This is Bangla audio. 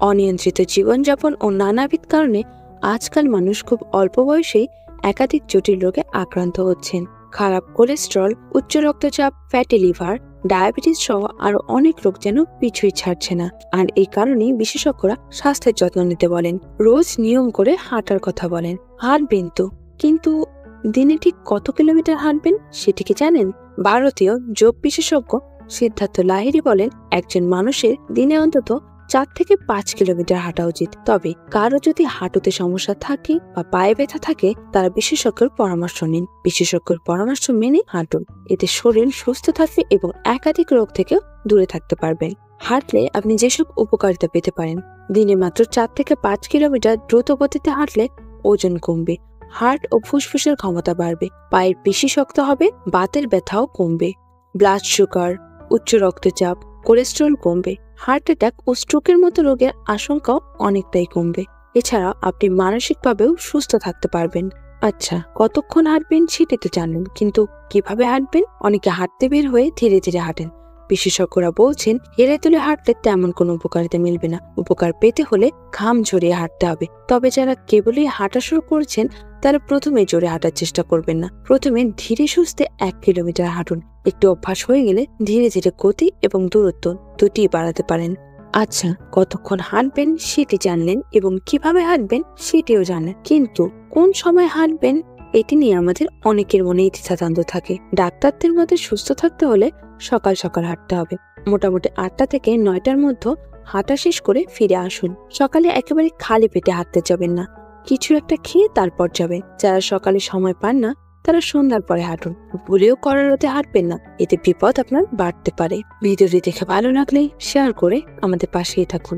অনিয়ন্ত্রিত জীবনযাপন ও নানাবিধ কারণে আজকাল মানুষ খুব অল্প বয়সেই একাধিক জটিল রোগে আক্রান্ত হচ্ছেন। খারাপ কোলেস্টেরল, উচ্চ রক্তচাপ, ফ্যাটি লিভার, ডায়াবেটিস সহ আরো অনেক রোগ যেন পিছুই ছাড়ছে না। আর এই কারণেই বিশেষজ্ঞরা স্বাস্থ্যের যত্ন নিতে বলেন, রোজ নিয়ম করে হাঁটার কথা বলেন। হাঁটবেন তো, কিন্তু দিনে ঠিক কত কিলোমিটার হাঁটবেন সেটি কি জানেন? ভারতীয় যোগ বিশেষজ্ঞ সিদ্ধার্থ লাহিড়ী বলেন, একজন মানুষের দিনে অন্তত 4 থেকে 5 কিলোমিটার হাঁটা উচিত। তবে কারো যদি হাঁটুতে সমস্যা থাকে বা পায়ে ব্যথা থাকে, তারা বিশেষজ্ঞের পরামর্শ নিন। বিশেষজ্ঞের পরামর্শ মেনে হাঁটুন, এতে শরীর সুস্থ থাকবে এবং একাধিক রোগ থেকেও দূরে থাকতে পারবেন। হাঁটলে আপনি যেসব উপকারিতা পেতে পারেন: দিনে মাত্র 4 থেকে 5 কিলোমিটার দ্রুত গতিতে হাঁটলে ওজন কমবে, হার্ট ও ফুসফুসের ক্ষমতা বাড়বে, পায়ের পেশি শক্ত হবে, বাতের ব্যথাও কমবে, ব্লাড সুগার, উচ্চ রক্তচাপ, কোলেস্টেরল কমবে, হার্ট অ্যাটাক ও স্ট্রোকের মতো রোগের আশঙ্কাও অনেকটাই কমবে। এছাড়া আপনি মানসিকভাবেও সুস্থ থাকতে পারবেন। আচ্ছা, কতক্ষণ হাঁটবেন সেটি তো জানেন, কিন্তু কিভাবে হাঁটবেন? অনেকে হাঁটতে বের হয়ে ধীরে ধীরে হাঁটেন। বিশেষজ্ঞরা বলছেন, হেলে তুলে হাঁটলে তেমন কোনো উপকারিতা মিলবে না। উপকার পেতে হলে ঘাম ঝরিয়ে হাঁটতে হবে। তবে যারা কেবলই হাঁটা শুরু করছেন, তারা প্রথমে জোরে হাঁটার চেষ্টা করবেন না। প্রথমে ধীরে সুস্থে 1 কিলোমিটার হাঁটুন। একটু অভ্যাস হয়ে গেলে ধীরে ধীরে গতি এবং দূরত্ব দুটিই বাড়াতে পারেন। আচ্ছা, কতক্ষণ হাঁটবেন সেটি জানলেন এবং কিভাবে হাঁটবেন সেটিও জানলেন, কিন্তু কোন সময় হাঁটবেন এটি নিয়ে আমাদের অনেকের মনে দ্বিধাদ্বন্দ্ব থাকে। ডাক্তারদের মতে সুস্থ থাকতে হলে সকাল সকাল হাঁটতে হবে। মোটামুটি 8টা থেকে 9টার মধ্যে হাঁটা শেষ করে ফিরে আসুন। সকালে একেবারে খালি পেটে হাঁটতে যাবেন না, কিছু একটা খেয়ে তারপর যাবেন। যারা সকালে সময় পান না, তারা সন্ধ্যার পরে হাঁটুন। ভুলেও কড়া রোদে হাঁটবেন না, এতে বিপদ আপনার বাড়তে পারে। ভিডিওটি দেখে ভালো লাগলে শেয়ার করে আমাদের পাশেই থাকুন।